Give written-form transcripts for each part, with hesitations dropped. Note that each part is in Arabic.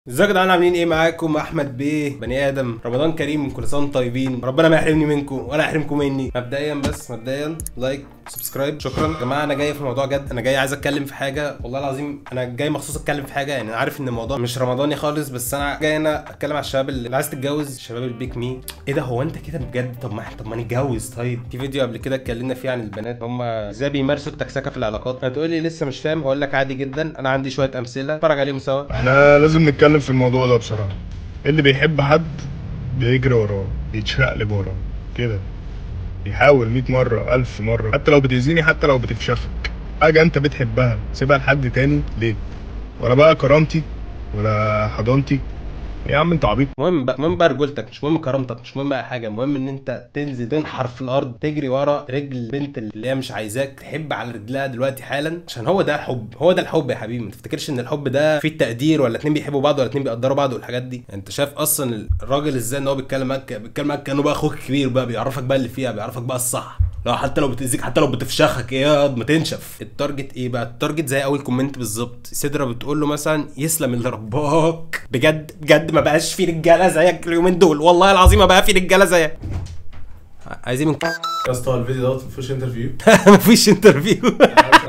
ازيكم يا جدعان، عاملين ايه؟ معاكم احمد بيه بني ادم. رمضان كريم، كل سنه وانتم طيبين. ربنا ما يحرمني منكم ولا يحرمكم مني. مبدئيا لايك سبسكرايب، شكرا يا جماعه. انا جاي في موضوع جد، انا جاي عايز اتكلم في حاجه، والله العظيم انا جاي مخصوص اتكلم في حاجه. يعني انا عارف ان الموضوع مش رمضاني خالص، بس انا جاي هنا اتكلم على الشباب اللي عايز تتجوز، الشباب البيك مي. ايه ده؟ هو انت كده بجد؟ طب ما نتجوز. طيب في فيديو قبل كده اتكلمنا فيه عن البنات هم ازاي بيمارسوا التكسكه في العلاقات. هتقولي لسه مش فاهم، هقول لك عادي جدا. انا عندي شويه امثله، اتفرج عليهم سوا. احنا لازم نتكلم في الموضوع ده بصراحة. اللي بيحب حد بيجري وراه، بيتشقلب وراه كده، بيحاول 100 مرة 1000 مرة، حتى لو بتأذيني، حتى لو بتفشخك. حاجة انت بتحبها سيبها لحد تاني ليه؟ ولا بقى كرامتي ولا حضانتي؟ يا عم انت عبيط. المهم بقى رجولتك، مش مهم كرامتك، مش مهم بقى حاجه. المهم ان انت تنزل تنحر في الارض، تجري ورا رجل البنت اللي هي مش عايزاك، تحب على رجلها دلوقتي حالا، عشان هو ده الحب. هو ده الحب يا حبيبي. ما تفتكرش ان الحب ده فيه التقدير، ولا اتنين بيحبوا بعض، ولا اتنين بيقدروا بعض والحاجات دي. انت شايف اصلا الراجل ازاي ان هو بيتكلم معاك كانه بقى اخوك كبير، بقى بيعرفك بقى اللي فيها، بيعرفك بقى الصح. لا حتى لو بتأذيك، حتى لو بتفشخك، ايه ياض ما تنشف. التارجت ايه بقى؟ التارجت زي اول كومنت بالظبط. سدرة بتقول له مثلا يسلم اللي رباك. بجد بجد ما بقاش في رجاله زيك اليومين دول، والله العظيم ما بقى في رجاله زيك. عايزين من يا اسطى الفيديو دوت مفيش انترفيو. مفيش انترفيو.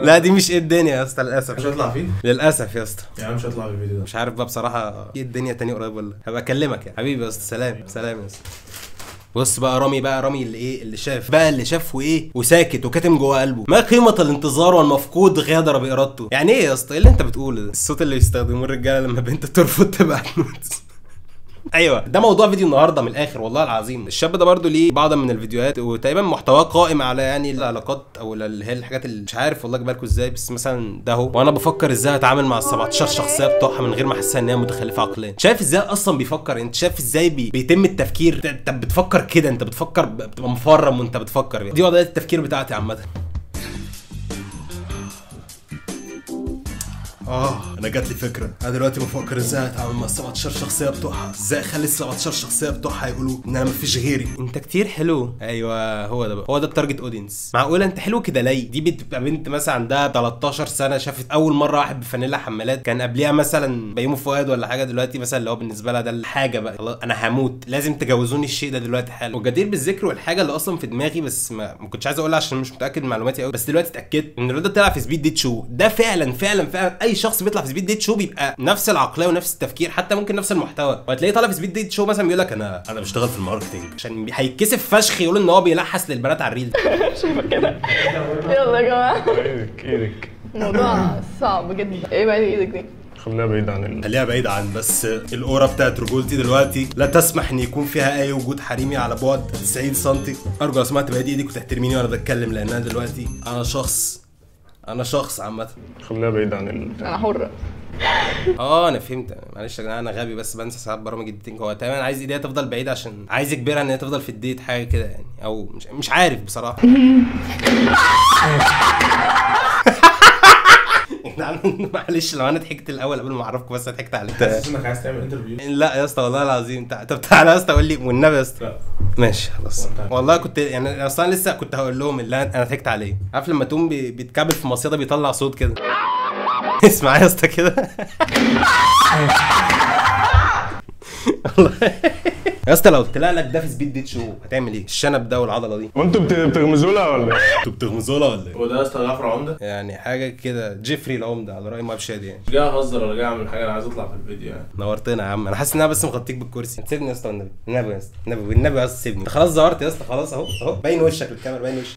لا دي مش ايه الدنيا يا اسطى، للاسف مش هطلع فيه للاسف يا اسطى. يا عم، مش هطلع في الفيديو ده. مش عارف بقى بصراحه ايه الدنيا تاني قريب، ولا هبقى اكلمك يا حبيبي يا اسطى. سلام يا اسطى. بص بقى رامي اللي ايه، اللي شاف وايه وساكت وكاتم جوه قلبه. ما قيمه الانتظار والمفقود غادر بارادته. يعني ايه يا اسطى؟ ايه اللي انت بتقوله ده؟ الصوت اللي بيستخدموه الرجاله لما بنت ترفض تبقى هتموت. ايوه ده موضوع فيديو النهارده من الاخر، والله العظيم. الشاب ده برضو ليه بعض من الفيديوهات، وتقريبا محتواه قائم على يعني العلاقات، او اللي هي الحاجات اللي مش عارف والله اجيبها لكم ازاي. بس مثلا ده هو، وانا بفكر ازاي اتعامل مع ال 17 شخصيه بتوعها من غير ما احسها ان هي متخلفه عقليا. شايف ازاي اصلا بيفكر؟ انت شايف ازاي بيتم التفكير؟ انت بتفكر كده، انت بتفكر بتبقى مفرم وانت بتفكر. دي وضعيه التفكير بتاعتي عامه. انا جات لي فكره. انا دلوقتي بفكر ازاي اتعامل مع ال 17 شخصيه بتوعها، ازاي اخلي ال 17 شخصيه بتوعها يقولوا ان انا مفيش غيري. انت كتير حلو. ايوه هو ده بقى، هو ده التارجت اودينس. معقوله انت حلو كده ليه؟ دي بتبقى بنت مثلا عندها 13 سنه، شافت اول مره واحد بفانيلا حمالات، كان قبليها مثلا بيومي فؤاد ولا حاجه، دلوقتي مثلا اللي هو بالنسبه لها ده الحاجه بقى، خلاص انا هموت لازم تجوزوني الشيء ده دلوقتي حالا. وجدير بالذكر، والحاجه اللي اصلا في دماغي بس ما كنتش عايز اقولها عشان مش متاكد من معلوماتي قوي، بس دلوقتي اتاكدت ان الواد ده طلع في سبيد ديت شو. ده فعلا اي شخص بيطلع في سبيد ديت شو بيبقى نفس العقليه ونفس التفكير، حتى ممكن نفس المحتوى. وهتلاقيه طالع في سبيد ديت شو مثلا بيقول لك انا بشتغل في الماركتنج، عشان هيتكسف فشخ يقول ان هو بيلحس للبنات على الريل. شوفك كده. يلا يا جماعه، ايدك الموضوع صعب جدا. ايه بقى ايدك دي؟ خليها بعيد عن خليها بعيد عن، بس الاورا بتاعت رجولتي دلوقتي لا تسمح ان يكون فيها اي وجود حريمي على بعد 90 سم. ارجو لو سمعت بعيد ايدك وتحترميني وانا بتكلم، لان انا دلوقتي انا شخص عامه. خليها بعيد عن انا حره. انا فهمت. معلش يا جماعه انا غبي، بس بنسى ساعات برامج الديتنج. هو تقريبا عايز ايديها تفضل بعيده عشان عايز يجبرها ان هي تفضل في الديت، حاجه كده يعني، او مش عارف بصراحه. معلش لو انا ضحكت الاول قبل ما اعرفكم، بس ضحكت عليك. حاسس انك عايز تعمل انترفيو؟ لا يا اسطى والله العظيم. طب تعالى يا اسطى قول لي والنبي يا اسطى. ماشي خلاص. والله كنت يعني اصلا لسه كنت هقول لهم اللي انا ضحكت عليه. عارف لما تقوم بيتكعبل في مصيده بيطلع صوت كده. اسمع يا اسطى كده. والله يا اسطى لو طلع لك ده في سبيد ديت شو هتعمل ايه؟ الشنب ده والعضله دي. وانتوا بتغمزوا لها ولا ايه؟ انتوا بتغمزوا لها ولا ايه؟ هو ده يا اسطى جعفر عمده؟ يعني حاجه كده جيفري العمده على راي مهاب شادي يعني. مش جاي اهزر ولا جاي اعمل حاجه، انا عايز اطلع في الفيديو يعني. نورتنا يا عم. انا حاسس ان انا بس مغطيك بالكرسي. سيبني يا اسطى والنبي، النبي يا اسطى، النبي يا اسطى سيبني. انت خلاص ظهرت يا اسطى، خلاص اهو باين وشك للكاميرا، باين وشك.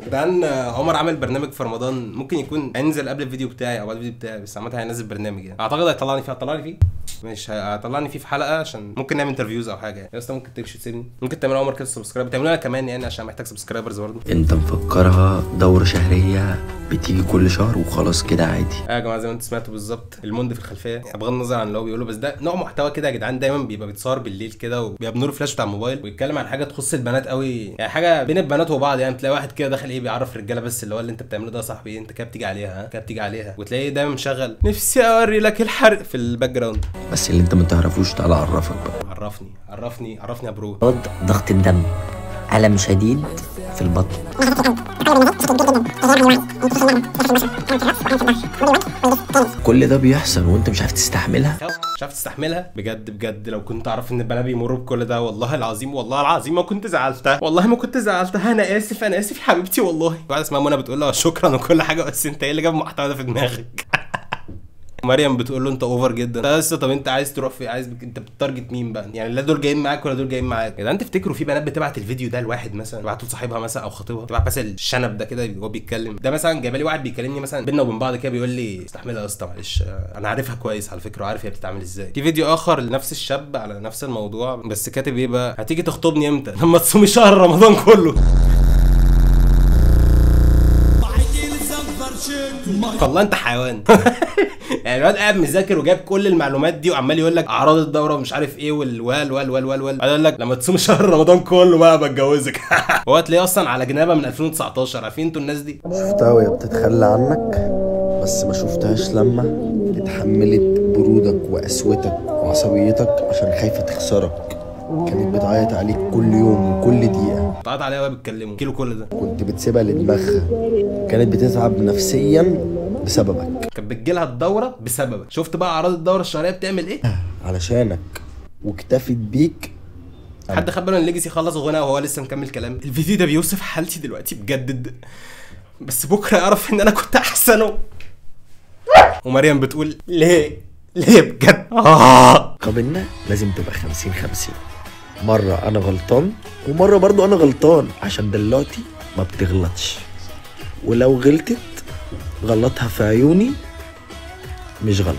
جدعان عمر عمل برنامج في رمضان، ممكن يكون هينزل قبل الفيديو بتاعي او بعد الفيديو بتاعي، بس عامه هينزل برنامج يعني. اعتقد هيطلعني فيه مش هيطلعني فيه في حلقه، عشان ممكن نعمل انترفيوز او حاجه يعني. يا اسطى ممكن تمشي تسيبني، ممكن تعمل عمر كده سبسكرايب، تعملوا انا كمان يعني، عشان محتاج سبسكرايبرز برضه. انت مفكرها دورة شهرية بتيجي كل شهر وخلاص كده عادي؟ يا جماعه زي ما انتم سمعتوا بالظبط، الموند في الخلفيه يعني، بغض النظر عن اللي هو بيقوله، بس ده نوع محتوى كده يا جدعان. دايما بيبقى بيتصور بالليل كده، وبيبقى بنور فلاش بتاع الموبايل، ويتكلم عن حاجه تخص البنات قوي يعني، حاجه بين البنات وبعض يعني. تلاقي واحد كده داخل بيعرف الرجاله بس، اللي هو اللي انت بتعمله ده يا صاحبي انت كده بتيجي عليها، كده بتيجي عليها. وتلاقيه دايما مشغل نفسي اوري لك الحرق في الباك جراوند. بس اللي انت ما تعرفوش تعالى اعرفك بقى. عرفني يا برو. ضغط الدم، ألم شديد في البطن. كل ده بيحصل وانت مش عارف تستحملها. مش عارف تستحملها بجد بجد. لو كنت اعرف ان البنات بيمروا بكل ده والله العظيم والله العظيم ما كنت زعلتها، والله ما كنت زعلتها. انا اسف انا اسف يا حبيبتي والله. واحده اسمها منى بتقول له شكرا وكل حاجه، بس انت ايه اللي جاب المحتوى ده في دماغك؟ مريم بتقول له انت اوفر جدا. بس طب انت عايز تروح في انت بتارجت مين بقى؟ يعني لا دول جايين معاك ولا دول جايين معاك. يا انت تفتكروا في بنات بتبعت الفيديو ده لواحد مثلا، تبعته لصاحبها مثلا او خطيبها، تبعت مثلا الشنب ده كده وهو بيتكلم. ده مثلا جايبه لي واحد بيكلمني مثلا بينا وبين بعض كده بيقول لي استحملها يا اسطى معلش انا عارفها كويس على فكره وعارف هي بتتعامل ازاي. في فيديو اخر لنفس الشاب على نفس الموضوع بس كاتب ايه بقى؟ هتيجي تخطبني امتى؟ لما تصومي شهر رمضان كله. والله انت حيوان. يعني الواد قاعد مذاكر وجاب كل المعلومات دي وعمال يقول لك اعراض الدوره ومش عارف ايه وال قال لك لما تصوم شهر رمضان كله بقى بتجوزك. هو تلاقيه اصلا على جنابه من 2019. عارفين انتوا الناس دي؟ شفتها وهي بتتخلى عنك بس ما شفتهاش لما اتحملت برودك وقسوتك وعصبيتك عشان خايفه تخسرك. كانت بتعيط عليك كل يوم وكل دقيقه، بتعيط عليها وهي بتكلمه كيلو كل ده. كنت بتسيبها لدماغها، كانت بتتعب نفسيا بسببك، كانت بتجيلها الدوره بسببك. شفت بقى اعراض الدوره الشهريه بتعمل ايه؟ علشانك واكتفت بيك. حد خد باله ان ليجاسي خلص غنى وهو لسه مكمل كلام؟ الفيديو ده بيوصف حالتي دلوقتي بجد، بس بكره يعرف ان انا كنت احسنه. ومريم بتقول ليه بجد؟ قابلنا لازم تبقى 50-50. مرة أنا غلطان ومرة برضو أنا غلطان، عشان دلوقتي ما بتغلطش، ولو غلطت غلطها في عيوني مش غلط.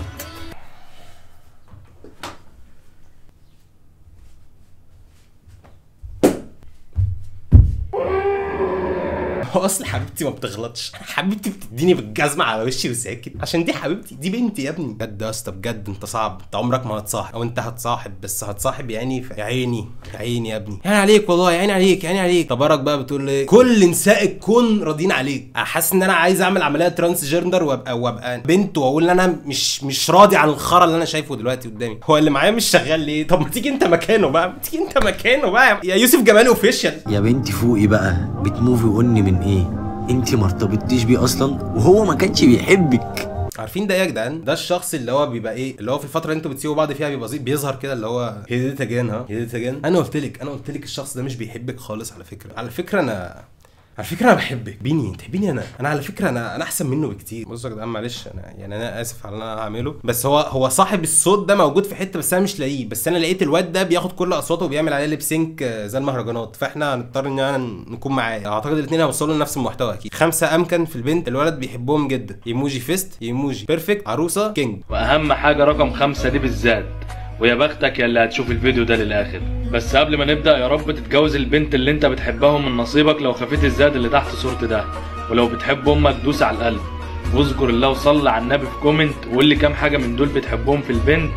هو اصل حبيبتي ما بتغلطش، حبيبتي بتديني بالجزمه على وشي وساكت عشان دي حبيبتي، دي بنتي يا ابني. بجد يا اسطى بجد انت صعب، انت عمرك ما هتصاحب، او انت هتصاحب بس هتصاحب يعني يا عيني يا عيني يا ابني، يعني عليك والله، يعني عليك يعني عليك. تبارك بقى بتقول لي كل نساء الكون راضيين عليك. حاسس ان انا عايز اعمل عمليه ترانس جندر وابقى بنت واقول ان انا مش راضي عن الخرا اللي انا شايفه دلوقتي قدامي. هو اللي معايا مش شغال ليه؟ طب ما تيجي انت مكانه بقى، تيجي انت مكانه بقى يا يوسف جمال اوفيشال. يا بنتي فوقي بقى، بتموفي وني من ايه؟ انتي ما ارتبطتيش بيه اصلا وهو ما كانش بيحبك. عارفين ده يا جدعان؟ ده الشخص اللي هو بيبقى ايه، اللي هو في الفتره اللي انتوا بتسيبوا بعض فيها بيبقى بيظهر كده اللي هو هيديت اجين. انا قلت لك الشخص ده مش بيحبك خالص. على فكره انا بحبك بيني، انت تحبيني انا على فكره انا احسن منه بكتير. بصوا يا جدعان معلش انا اسف على اللي انا هعمله، بس هو صاحب الصوت ده موجود في حته بس انا مش لاقيه. بس انا لقيت الواد ده بياخد كل اصواته وبيعمل عليه ليب سينك زي المهرجانات، فاحنا هنضطر ان انا نكون معاه. اعتقد الاثنين هيوصلوا لنفس المحتوى اكيد. 5 امكن في البنت الولد بيحبهم جدا، ايموجي فيست، ايموجي بيرفكت، عروسه، كينج. واهم حاجه رقم 5 دي بالذات، ويا بختك يا اللي هتشوف الفيديو ده للاخر. بس قبل ما نبدا، يا رب تتجوز البنت اللي انت بتحبها من نصيبك لو خفيت الزاد اللي تحت صورتي ده. ولو بتحب امك دوس على القلب واذكر الله وصلي على النبي في كومنت وقول لي كام حاجه من دول بتحبهم في البنت،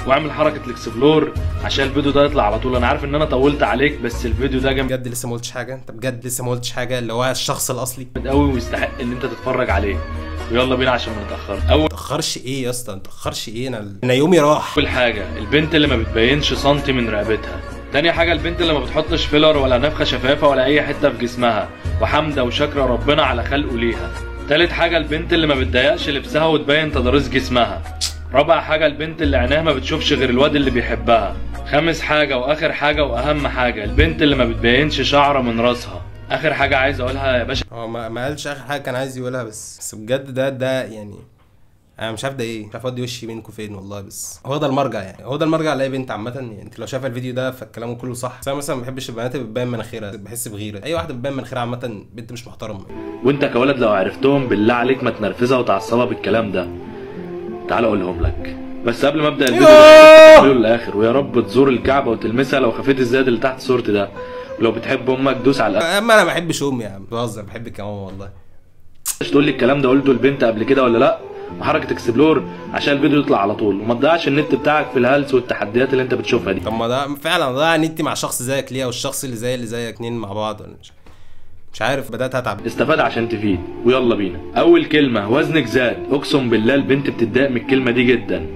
واعمل حركه الاكسبلور عشان الفيديو ده يطلع على طول. انا عارف ان انا طولت عليك بس الفيديو ده جامد بجد لسه ما قلتش حاجه. انت بجد لسه ما قلتش حاجه، اللي هو الشخص الاصلي قوي ويستحق ان انت تتفرج عليه. ويلا بينا عشان ما نتاخرش. ما تاخرش ايه يا اسطى؟ ما تاخرش ايه؟ انا يومي راح. اول حاجه البنت اللي ما بتبينش سنتي من رقبتها. تاني حاجه البنت اللي ما بتحطش فيلر ولا نفخه شفافه ولا اي حته في جسمها، وحامده وشاكره ربنا على خلقه ليها. تالت حاجه البنت اللي ما بتضيقش لبسها وتبين تضاريس جسمها. رابع حاجه البنت اللي عينيها ما بتشوفش غير الواد اللي بيحبها. خامس حاجه واخر حاجه واهم حاجه البنت اللي ما بتبينش شعره من راسها. اخر حاجه عايز اقولها يا باشا، هو ما قالش اخر حاجه كان عايز يقولها، بس بجد ده يعني انا مش عارف ده ايه، مش عارف اودي وشي بينكم فين والله. بس هو ده المرجع، يعني هو ده المرجع لاي بنت عامه. يعني انت لو شايفه الفيديو ده فالكلام كله صح. بس انا مثلا ما بحبش البنات اللي بتبين مناخيرها، بحس بغيره. اي واحده بتبين مناخيرها عامه بنت مش محترمه. وانت كولد لو عرفتهم بالله عليك ما تنرفزها وتعصبها بالكلام ده. تعال اقولهم لك، بس قبل ما ابدا الفيديو ده للاخر، ويا رب تزور الكعبه وتلمسها لو خفيت الزاد اللي تحت صورتي ده. ولو بتحب امك دوس على القلب. اما انا ما بحبش امي يا عم، بهزر، بحبك يا ماما والله. تقول لي الكلام ده قلته البنت قبل كده ولا لا؟ وحركه اكسبلور عشان الفيديو يطلع على طول، وما تضيعش النت بتاعك في الهلس والتحديات اللي انت بتشوفها دي. طب ما ده فعلا ضيع نتي مع شخص زيك ليه، والشخص اللي زيك اتنين مع بعض، ولا مش عارف. بدات اتعب. استفاد عشان تفيد. ويلا بينا. اول كلمه وزنك زاد. اقسم بالله البنت بتتضايق من الكلمه دي جدا،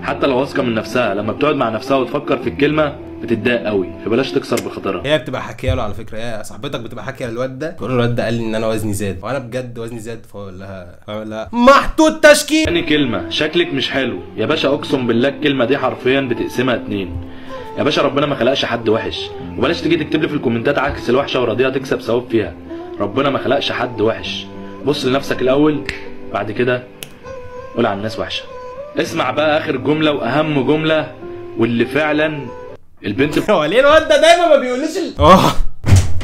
حتى لو واثقه من نفسها. لما بتقعد مع نفسها وتفكر في الكلمه بتتضايق قوي، فبلاش تكسر بخاطرها. هي بتبقى حكيه له على فكره، هي صاحبتك بتبقى حكيه للواد ده، تقول له الواد ده قال لي ان انا وزني زاد، وانا بجد وزني زاد، فاقول لها محطوط تشكيل. تاني كلمه شكلك مش حلو يا باشا، اقسم بالله الكلمه دي حرفيا بتقسمها 2 يا باشا. ربنا ما خلقش حد وحش، وبلاش تيجي تكتب لي في الكومنتات عكس الوحشه وراضيه تكسب ثواب فيها. ربنا ما خلقش حد وحش، بص لنفسك الاول بعد كده قول على الناس وحشه. اسمع بقى اخر جمله واهم جمله، واللي فعلا البنت هو ليه الواد ده دايما ما بيقوليش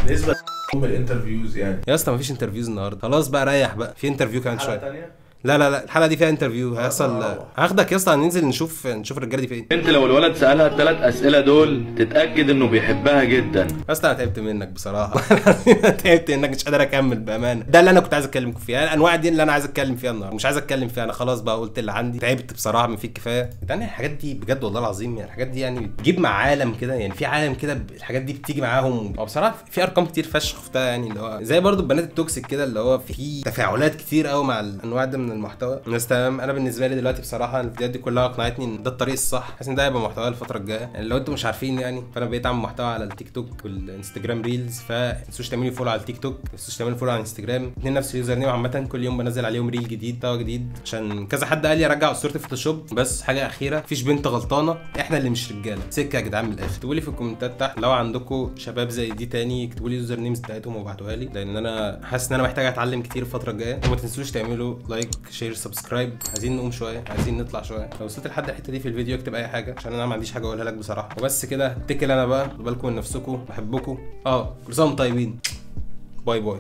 بالنسبه الانترفيوز يعني يا اسطى مفيش انترفيوز النهارده، خلاص بقى ريح بقى، في انترفيو كمان شويه. تانية لا الحلقه دي فيها انترفيو هيحصل، هاخدك يا اسطى هننزل نشوف الرجاله دي فين. انت لو الولد سالها ال3 اسئله دول تتاكد انه بيحبها جدا. يا اسطى انا تعبت منك بصراحه تعبت انك مش قادر اكمل بامانه، ده اللي انا كنت عايز اتكلمكم فيها، الانواع دي اللي انا عايز اتكلم فيها النهارده، مش عايز اتكلم فيها انا خلاص بقى، قلت اللي عندي، تعبت بصراحه من فيك كفايه. يعني الحاجات دي بجد والله العظيم، يعني الحاجات دي يعني بتجيب مع عالم كده، يعني في عالم كده الحاجات دي بتيجي معاهم، او بصراحه في ارقام كتير فشخ شفتها، يعني اللي هو زي برضو البنات التوكسيك كده، اللي هو في تفاعلات كتير قوي مع الانواع ده من المحتوى. الناس تمام، انا بالنسبه لي دلوقتي بصراحه الفيديوهات دي كلها اقنعتني ان ده الطريق الصح، حاسس ان ده هيبقى محتوى الفتره الجايه. يعني لو انتم مش عارفين يعني، فانا بقيت اعمل محتوى على التيك توك والانستجرام ريلز، فما تنسوش تعملوا فولو على التيك توك، ما تنسوش تعملوا فولو على الانستجرام، الاثنين نفس اليوزر نيم عامه، كل يوم بنزل عليهم ريل جديد، محتوى جديد، عشان كذا حد قال لي ارجع اسطوره الفوتوشوب. بس حاجه اخيره، مفيش بنت غلطانه، احنا اللي مش رجاله، سكه يا جدعان من الاخر. اكتبوا لي في الكومنتات تحت لو عندكم شباب زي دي تاني، اكتبوا لي اليوزر نيمز بتاعتهم وابعتوها لي، لان انا حاسس ان انا محتاج اتعلم كتير الفتره الجايه. وما تنسوش تعملوا لايك شير سبسكرايب، عايزين نقوم شويه، عايزين نطلع شويه. لو وصلت لحد الحته دي في الفيديو اكتب اي حاجه، عشان انا ما عنديش حاجه اقولها لك بصراحه. وبس كده، اتكل انا بقى، بالكم من نفسكم، بحبكم، كل سنه وانتم طيبين، باي باي.